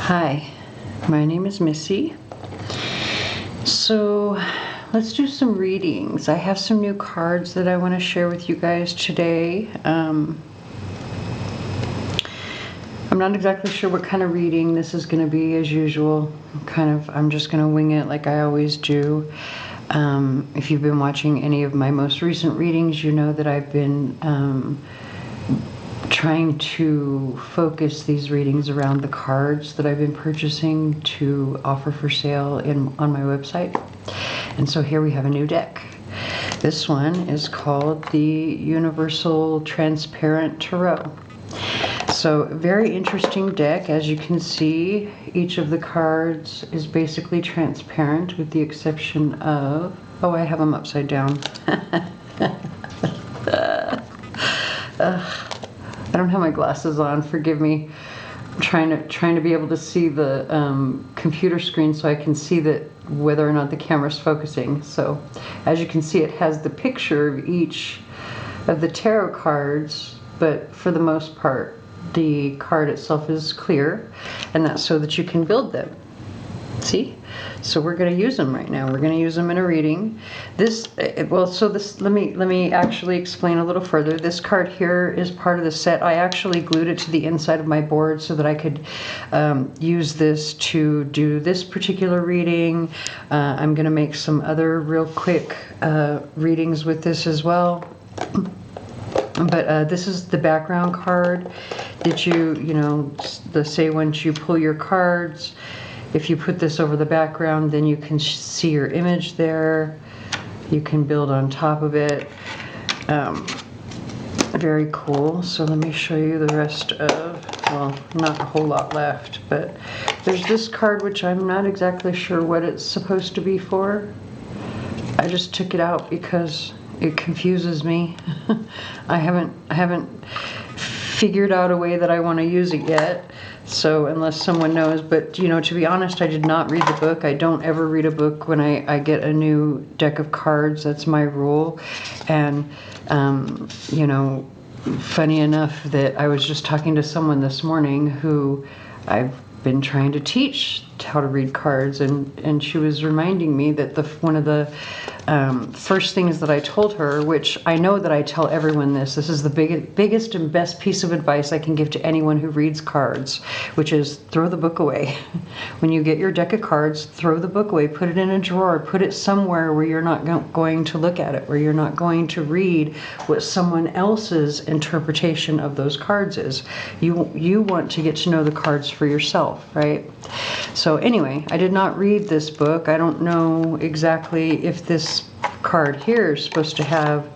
Hi, my name is Missy. So let's do some readings. I have some new cards that I want to share with you guys today. I'm not exactly sure what kind of reading this is going to be, as usual. I'm just going to wing it like I always do. If you've been watching any of my most recent readings, you know that I've been trying to focus these readings around the cards that I've been purchasing to offer for sale on my website. And so here we have a new deck. This one is called the Universal Transparent Tarot. So very interesting deck. As you can see, each of the cards is basically transparent with the exception of, oh, I have them upside down. I don't have my glasses on, forgive me. I'm trying to be able to see the computer screen so I can see that whether or not the camera's focusing. So as you can see, it has the picture of each of the tarot cards, but for the most part the card itself is clear, and that's so that you can build them. See? So we're going to use them right now. We're going to use them in a reading. Let me actually explain a little further. This card here is part of the set. I actually glued it to the inside of my board so that I could use this to do this particular reading. I'm going to make some other real quick readings with this as well. But this is the background card that say once you pull your cards, if you put this over the background, then you can see your image there. You can build on top of it. Very cool. So let me show you the rest of, well, not a whole lot left, but there's this card which I'm not exactly sure what it's supposed to be for. I just took it out because it confuses me. I haven't figured out a way that I want to use it yet. So unless someone knows, but to be honest, I did not read the book. I don't ever read a book when I get a new deck of cards. That's my rule. And funny enough that I was just talking to someone this morning who I've been trying to teach how to read cards, and she was reminding me that one of the first things that I told her, which I know that I tell everyone this is the biggest and best piece of advice I can give to anyone who reads cards, which is throw the book away. When you get your deck of cards, throw the book away, put it in a drawer, put it somewhere where you're not going to look at it, where you're not going to read what someone else's interpretation of those cards is. You want to get to know the cards for yourself, right? So anyway, I did not read this book. I don't know exactly if this card here is supposed to have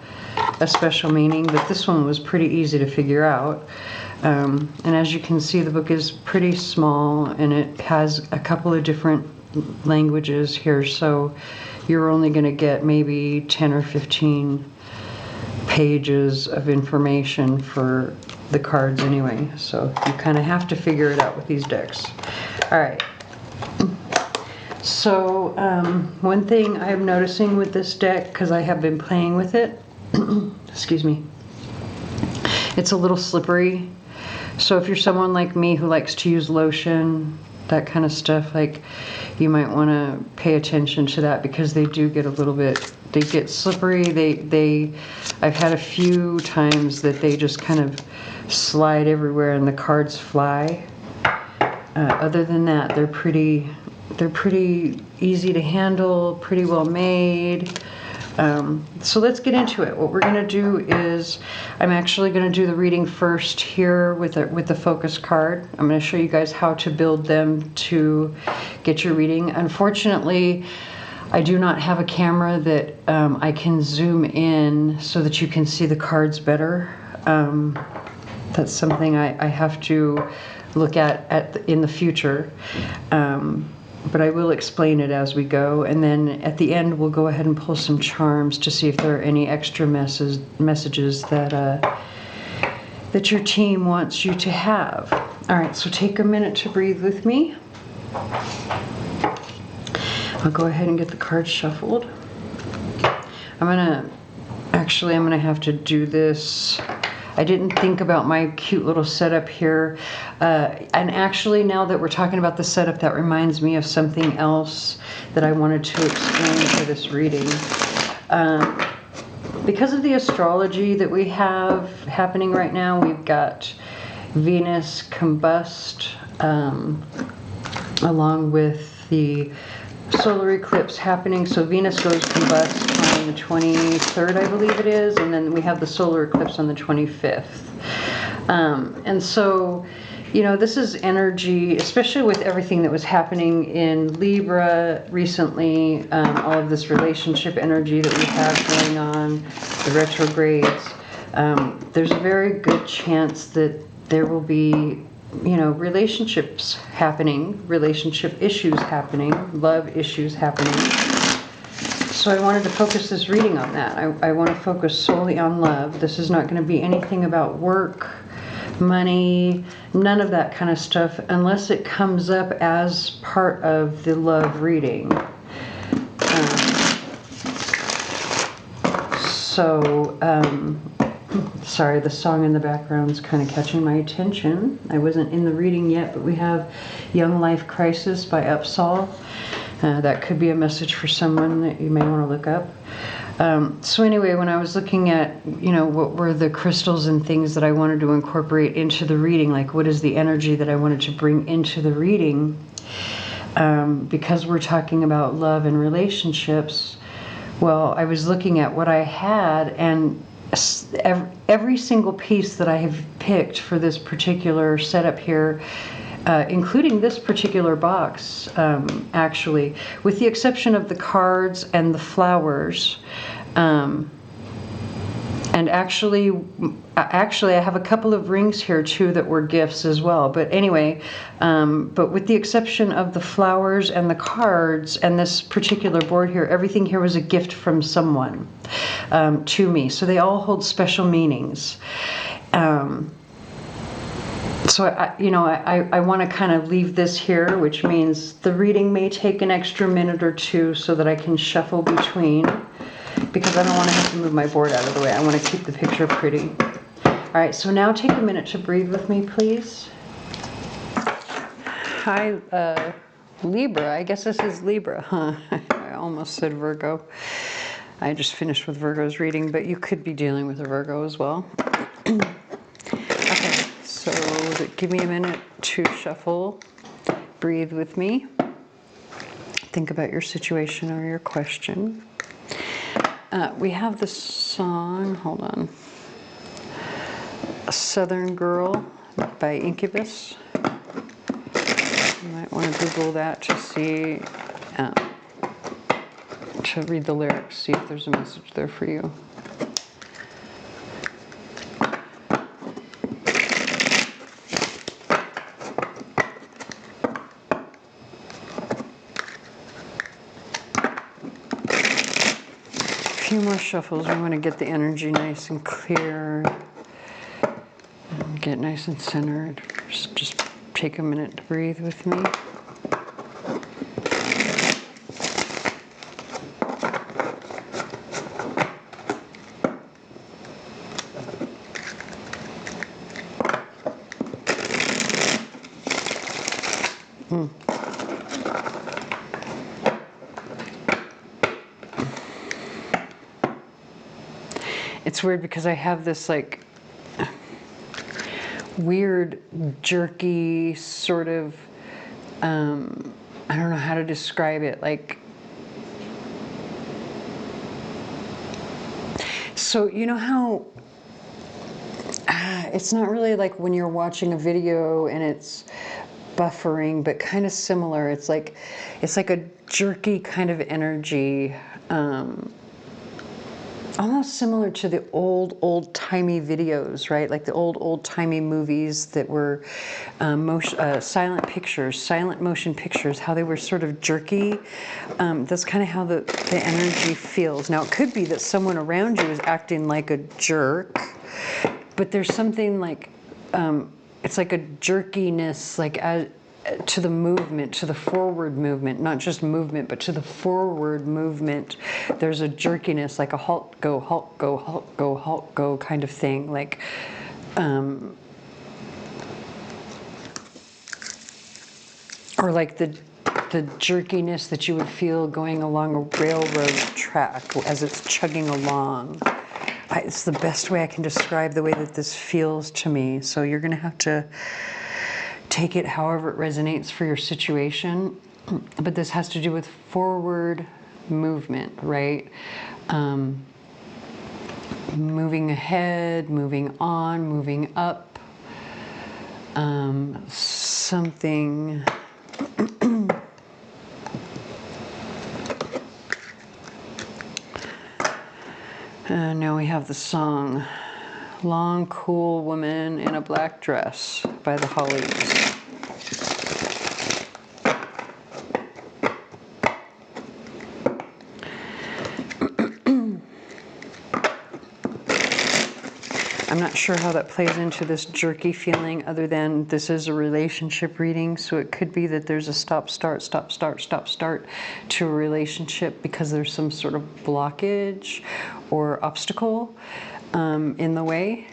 a special meaning, but this one was pretty easy to figure out. And as you can see, the book is pretty small and it has a couple of different languages here, so you're only going to get maybe 10 or 15 pages of information for the cards anyway, so you kind of have to figure it out with these decks. All right. So one thing I'm noticing with this deck, because I have been playing with it, excuse me, it's a little slippery. So if you're someone like me who likes to use lotion, that kind of stuff, like, you might want to pay attention to that, because they do get a little bit, they get slippery. I've had a few times that they just kind of slide everywhere and the cards fly. Other than that, they're pretty easy to handle, pretty well made. So let's get into it. What we're going to do is, I'm actually going to do the reading first here with the focus card. I'm going to show you guys how to build them to get your reading. Unfortunately, I do not have a camera that I can zoom in so that you can see the cards better. That's something I have to look at in the future. But I will explain it as we go, and then at the end we'll go ahead and pull some charms to see if there are any extra messages that your team wants you to have. All right, so take a minute to breathe with me. I'll go ahead and get the cards shuffled. I'm gonna have to do this. I didn't think about my cute little setup here. And actually, now that we're talking about the setup, that reminds me of something else that I wanted to explain for this reading. Because of the astrology that we have happening right now, we've got Venus combust, along with the solar eclipse happening. So Venus goes combust on the 23rd, I believe it is, and then we have the solar eclipse on the 25th. And so, you know, this is energy, especially with everything that was happening in Libra recently, all of this relationship energy that we have going on, the retrogrades. There's a very good chance that there will be, you know, relationships happening, relationship issues happening, love issues happening. So I wanted to focus this reading on that. I want to focus solely on love. This is not going to be anything about work, money, none of that kind of stuff, unless it comes up as part of the love reading. Sorry, the song in the background is kind of catching my attention. I wasn't in the reading yet, but we have Young Life Crisis by Upsall. That could be a message for someone that you may want to look up. So anyway, when I was looking at, you know, what were the crystals and things that I wanted to incorporate into the reading, like what is the energy that I wanted to bring into the reading, because we're talking about love and relationships, well, I was looking at what I had, and every single piece that I have picked for this particular setup here, including this particular box, actually, with the exception of the cards and the flowers. And actually, I have a couple of rings here too that were gifts as well. But anyway, but with the exception of the flowers and the cards and this particular board here, everything here was a gift from someone to me. So they all hold special meanings. So I want to kind of leave this here, which means the reading may take an extra minute or two so that I can shuffle between, because I don't want to have to move my board out of the way. I want to keep the picture pretty. All right, so now take a minute to breathe with me, please. Hi, Libra. I guess this is Libra, huh? I almost said Virgo. I just finished with Virgo's reading, but you could be dealing with a Virgo as well. Okay, so give me a minute to shuffle. Breathe with me. Think about your situation or your question. We have the song, hold on, A Southern Girl by Incubus. You might want to Google that to see, to read the lyrics, see if there's a message there for you. A few more shuffles. We want to get the energy nice and clear, and get nice and centered. Just take a minute to breathe with me. It's weird because I have this like weird jerky sort of, I don't know how to describe it, like, so you know how it's not really like when you're watching a video and it's buffering, but kind of similar. It's like a jerky kind of energy, almost similar to the old-timey videos, right? Like the old-timey movies that were silent motion pictures, how they were sort of jerky. That's kind of how the energy feels. Now, it could be that someone around you is acting like a jerk, but there's something like, it's like a jerkiness, like to the movement, to the forward movement, not just movement, but to the forward movement. There's a jerkiness, like a halt, go, halt, go, halt, go, halt, go kind of thing. Like or like the jerkiness that you would feel going along a railroad track as it's chugging along. It's the best way I can describe the way that this feels to me. So you're going to have to take it however it resonates for your situation. But this has to do with forward movement, right? Moving ahead, moving on, moving up. Something... Now we have the song Long Cool Woman in a Black Dress by the Hollies. I'm not sure how that plays into this jerky feeling other than this is a relationship reading, so it could be that there's a stop, start to a relationship because there's some sort of blockage or obstacle in the way.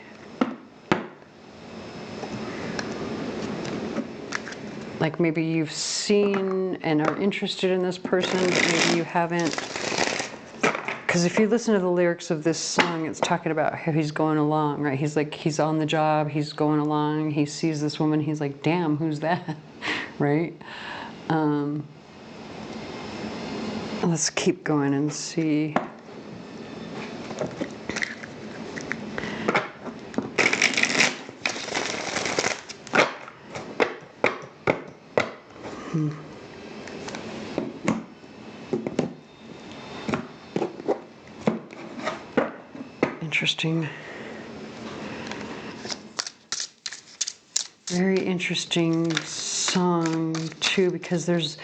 Like maybe you've seen and are interested in this person, but maybe you haven't. Because if you listen to the lyrics of this song, it's talking about how he's going along, right? He's like, he's on the job, he's going along, he sees this woman, he's like, damn, who's that, right? Let's keep going and see. Interesting. Very interesting song too, because there's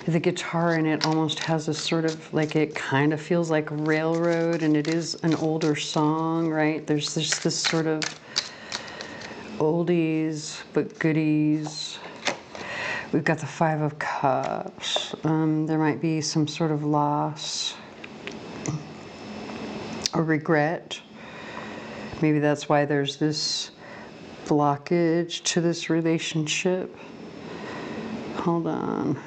the guitar in it almost has a sort of like, it kind of feels like railroad, and it is an older song, right? There's this sort of oldies but goodies. We've got the Five of Cups. There might be some sort of loss or regret. Maybe that's why there's this blockage to this relationship. Hold on.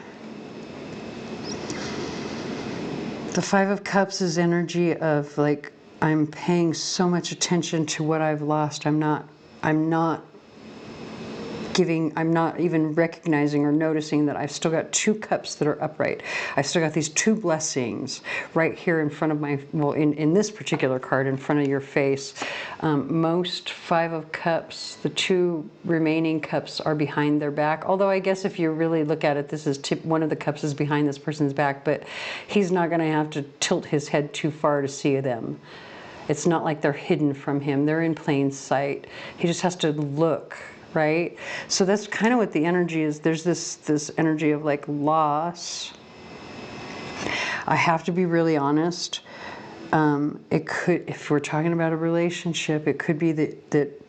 The Five of Cups is energy of like, I'm paying so much attention to what I've lost. I'm not even recognizing or noticing that I've still got two cups that are upright. I've still got these two blessings right here in front of my, well, in this particular card in front of your face. Most Five of Cups, the two remaining cups are behind their back. Although I guess if you really look at it, this is one of the cups is behind this person's back, but he's not going to have to tilt his head too far to see them. It's not like they're hidden from him. They're in plain sight. He just has to look. Right? So that's kind of what the energy is. There's this energy of like loss. I have to be really honest. It could, if we're talking about a relationship, it could be that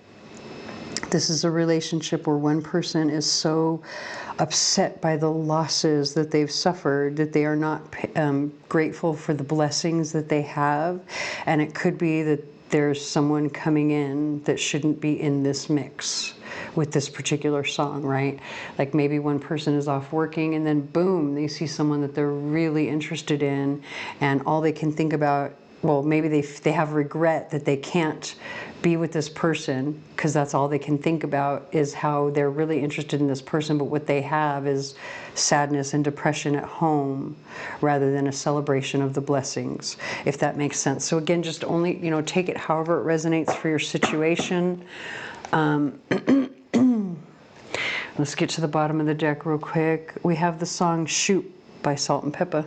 this is a relationship where one person is so upset by the losses that they've suffered that they are not grateful for the blessings that they have. And it could be that there's someone coming in that shouldn't be in this mix with this particular song, right? Like maybe one person is off working and then boom, they see someone that they're really interested in, and all they can think about, well, maybe they have regret that they can't be with this person because that's all they can think about is how they're really interested in this person, but what they have is sadness and depression at home rather than a celebration of the blessings, if that makes sense. So again, just only, take it however it resonates for your situation. Let's get to the bottom of the deck real quick. We have the song Shoot by Salt and Pepper.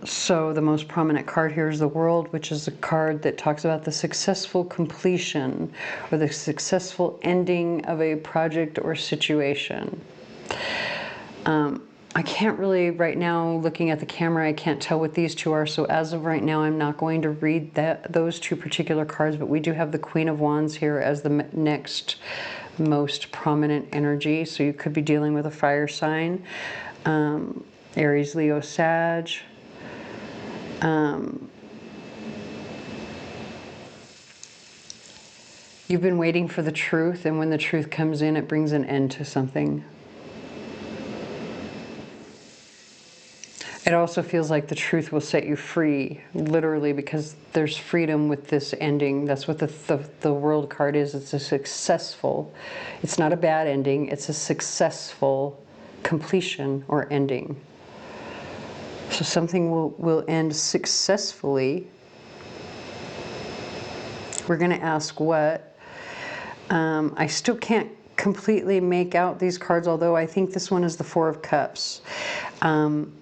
So the most prominent card here is the World, which is a card that talks about the successful completion or the successful ending of a project or situation. I can't really, right now, looking at the camera, I can't tell what these two are. So as of right now, I'm not going to read those two particular cards, but we do have the Queen of Wands here as the next most prominent energy. So you could be dealing with a fire sign. Aries, Leo, Sag. You've been waiting for the truth, and when the truth comes in, it brings an end to something. It also feels like the truth will set you free, literally, because there's freedom with this ending. That's what the world card is. It's a successful, it's not a bad ending, it's a successful completion or ending. So something will end successfully. We're going to ask what. I still can't completely make out these cards, although I think this one is the Four of Cups. And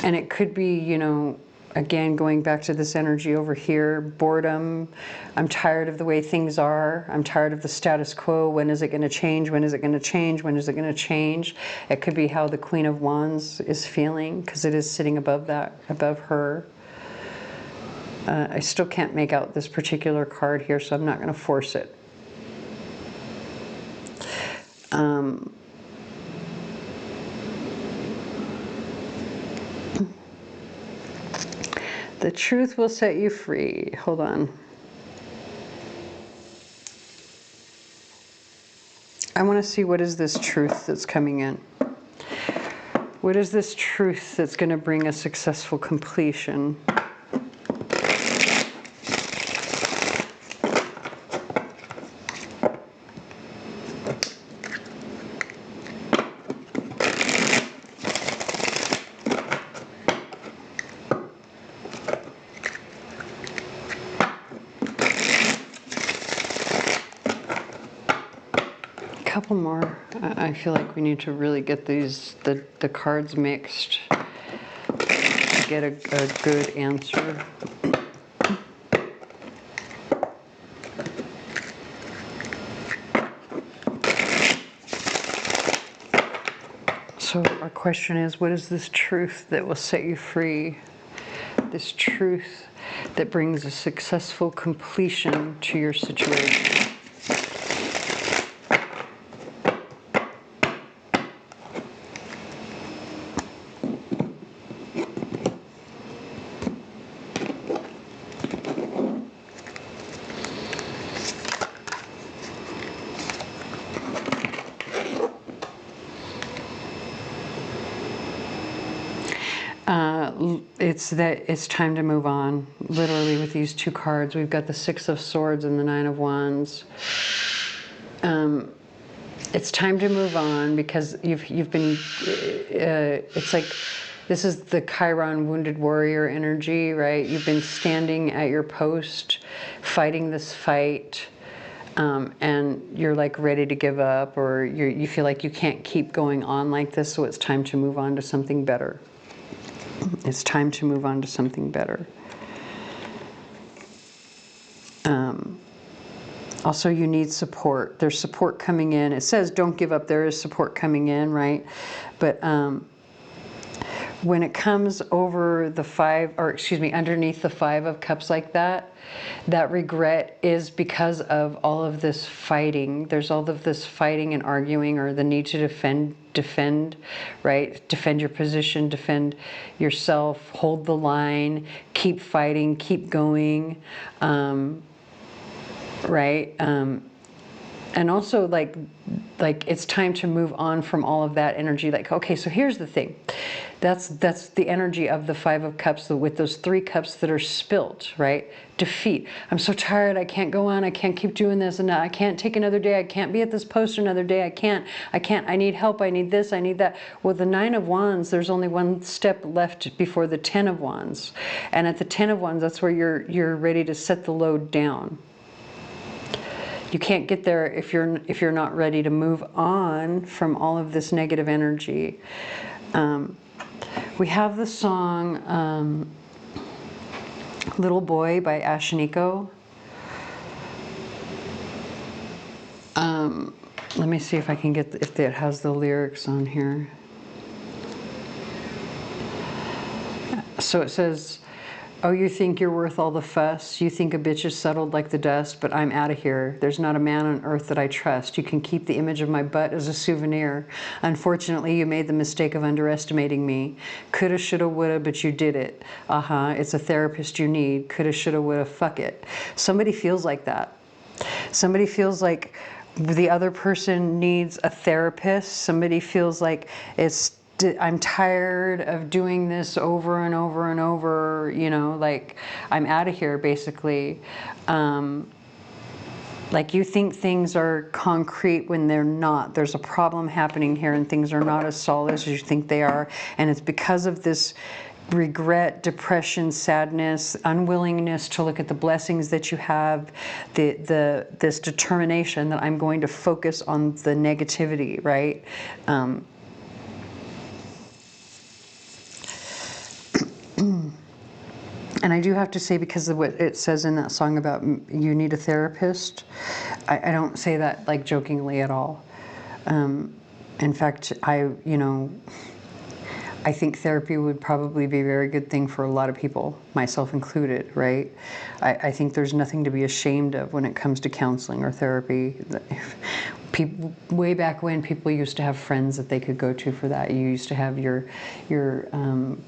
it could be, you know, again, going back to this energy over here, boredom. I'm tired of the way things are. I'm tired of the status quo. When is it going to change? When is it going to change? When is it going to change? It could be how the Queen of Wands is feeling, because it is sitting above that, above her. I still can't make out this particular card here, so I'm not going to force it. The truth will set you free. Hold on. I want to see, what is this truth that's coming in? What is this truth that's going to bring a successful completion? Couple more. I feel like we need to really get these the cards mixed to get a good answer. So our question is, what is this truth that will set you free? This truth that brings a successful completion to your situation. It's that it's time to move on. Literally, with these two cards, we've got the Six of Swords and the Nine of Wands. It's time to move on, because you've been. It's like, this is the Chiron wounded warrior energy, right? You've been standing at your post, fighting this fight. And you're like ready to give up, or you feel like you can't keep going on like this, so it's time to move on to something better. It's time to move on to something better. Also, you need support. There's support coming in. It says don't give up. There is support coming in, right? But when it comes over the underneath the Five of Cups like that, that regret is because of all of this fighting. There's all of this fighting and arguing, or the need to defend, right? Defend your position, defend yourself, hold the line, keep fighting, keep going, right? And also, like it's time to move on from all of that energy. Like, okay, so here's the thing. That's the energy of the Five of Cups, with those three cups that are spilt, right? Defeat. I'm so tired. I can't go on. I can't keep doing this. And I can't take another day. I can't be at this post another day. I can't. I need help. I need this. I need that. Well, the Nine of Wands, there's only one step left before the Ten of Wands. And at the Ten of Wands, that's where you're ready to set the load down. You can't get there if you're not ready to move on from all of this negative energy. We have the song Little Boy by Ashaniko. Let me see if I can get, if it has the lyrics on here. So it says, oh, you think you're worth all the fuss? You think a bitch is settled like the dust, but I'm out of here. There's not a man on earth that I trust. You can keep the image of my butt as a souvenir. Unfortunately, you made the mistake of underestimating me. Coulda, shoulda, woulda, but you did it. It's a therapist you need. Coulda, shoulda, woulda, fuck it. Somebody feels like that. Somebody feels like the other person needs a therapist. Somebody feels like I'm tired of doing this over and over and over, you know, like I'm out of here basically. Like you think things are concrete when they're not. There's a problem happening here and things are not as solid as you think they are. And it's because of this regret, depression, sadness, unwillingness to look at the blessings that you have, this determination that I'm going to focus on the negativity, right? And I do have to say, because of what it says in that song about you need a therapist, I don't say that like jokingly at all. In fact, I think therapy would probably be a very good thing for a lot of people, myself included, right? I think there's nothing to be ashamed of when it comes to counseling or therapy. People, way back when, people used to have friends that they could go to for that. You used to have your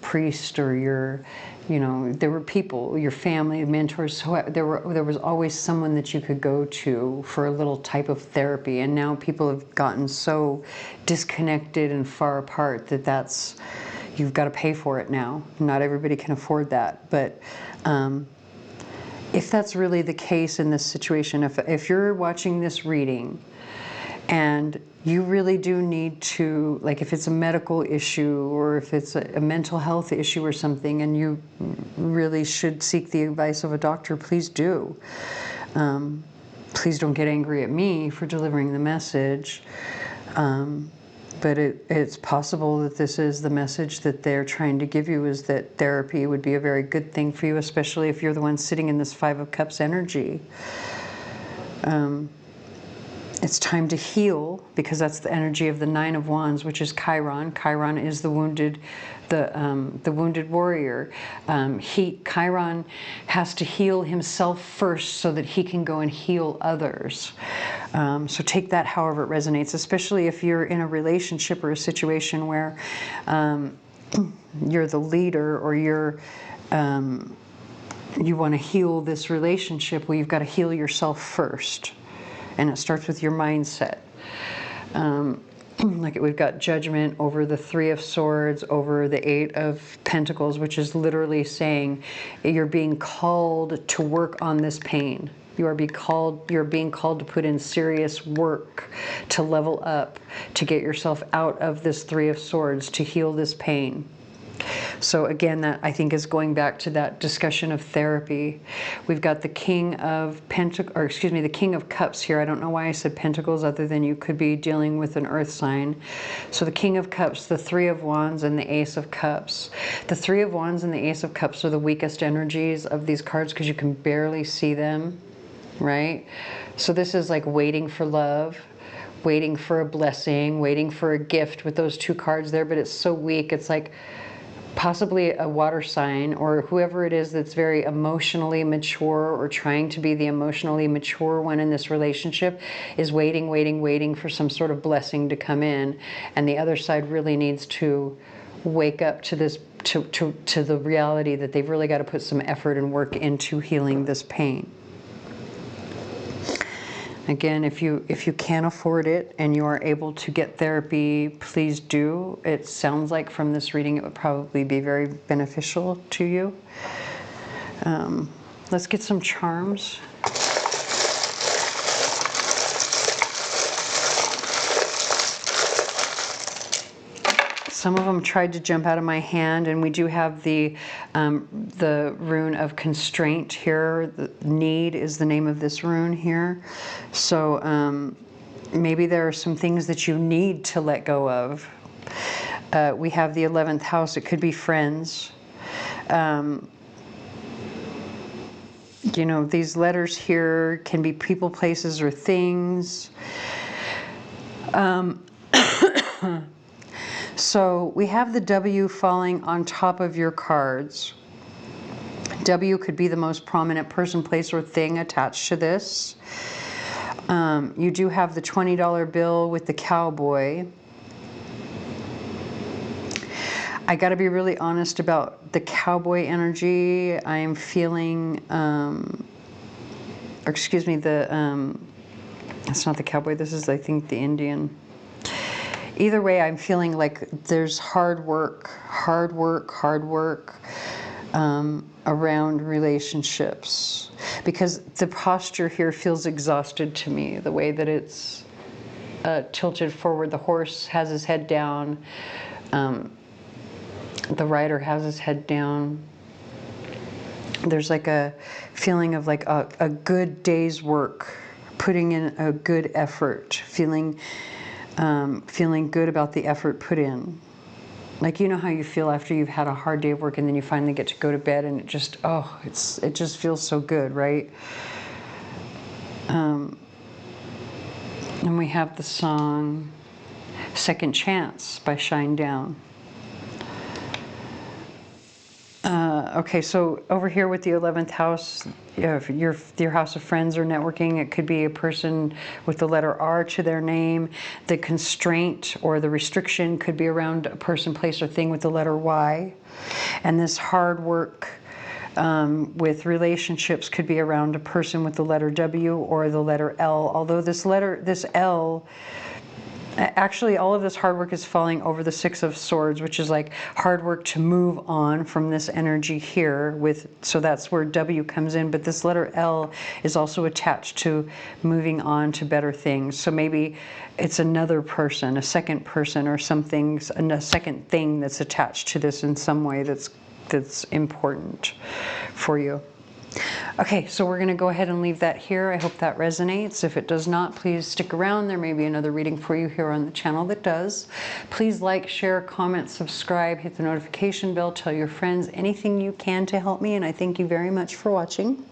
priest or your, there were people, your family, mentors. So there was always someone that you could go to for a little type of therapy. And now people have gotten so disconnected and far apart that you've got to pay for it now. Not everybody can afford that, but. If that's really the case in this situation, if you're watching this reading and you really do need to, like if it's a medical issue or if it's a mental health issue or something, and you really should seek the advice of a doctor, please do. Please don't get angry at me for delivering the message. But it's possible that this is the message that they're trying to give you, is that therapy would be a very good thing for you, especially if you're the one sitting in this Five of Cups energy. It's time to heal, because that's the energy of the Nine of Wands, which is Chiron. Chiron is the wounded warrior. Chiron has to heal himself first so that he can go and heal others. So take that however it resonates, especially if you're in a relationship or a situation where you're the leader, or you want to heal this relationship. Well, you've got to heal yourself first. And it starts with your mindset. Like we've got Judgment over the Three of Swords, over the Eight of Pentacles, which is literally saying you're being called to work on this pain. You're being called to put in serious work, to level up, to get yourself out of this Three of Swords, to heal this pain. So again, that I think is going back to that discussion of therapy. We've got the King of the King of Cups here. I don't know why I said Pentacles, other than you could be dealing with an earth sign. So the King of Cups, the Three of Wands, and the Ace of Cups. The Three of Wands and the Ace of Cups are the weakest energies of these cards because you can barely see them, right? So this is like waiting for love, waiting for a blessing, waiting for a gift with those two cards there, but it's so weak. It's like possibly a water sign, or whoever it is that's very emotionally mature or trying to be the emotionally mature one in this relationship is waiting for some sort of blessing to come in. And the other side really needs to wake up to this, to the reality that they've really got to put some effort and work into healing this pain. Again, if you can't afford it and you are able to get therapy, please do. It sounds like from this reading it would probably be very beneficial to you. Let's get some charms. Some of them tried to jump out of my hand, and we do have the rune of constraint here. The need is the name of this rune here. So maybe there are some things that you need to let go of. We have the 11th house. It could be friends. These letters here can be people, places, or things. So we have the W falling on top of your cards. W could be the most prominent person, place, or thing attached to this. You do have the $20 bill with the cowboy. I got to be really honest about the cowboy energy. I am feeling a or excuse me, it's not the cowboy, this is, I think, the Indian. Either way, I'm feeling like there's hard work around relationships, because the posture here feels exhausted to me, the way that it's tilted forward. The horse has his head down, the rider has his head down. There's like a feeling of like a good day's work, putting in a good effort, feeling good about the effort put in. Like, you know how you feel after you've had a hard day of work and then you finally get to go to bed and it just, oh, it just feels so good, right? And we have the song Second Chance by Shine Down. Okay, so over here with the 11th house, your house of friends or networking, it could be a person with the letter R to their name. The constraint or the restriction could be around a person, place, or thing with the letter Y. And this hard work with relationships could be around a person with the letter W or the letter L. Although this L, actually, all of this hard work is falling over the Six of Swords, which is like hard work to move on from this energy here. So that's where W comes in. But this letter L is also attached to moving on to better things. So maybe it's another person, a second person, or something, a second thing that's attached to this in some way that's important for you. Okay, so we're going to go ahead and leave that here. I hope that resonates. If it does not, please stick around. There may be another reading for you here on the channel that does. Please like, share, comment, subscribe, hit the notification bell, tell your friends, anything you can to help me, and I thank you very much for watching.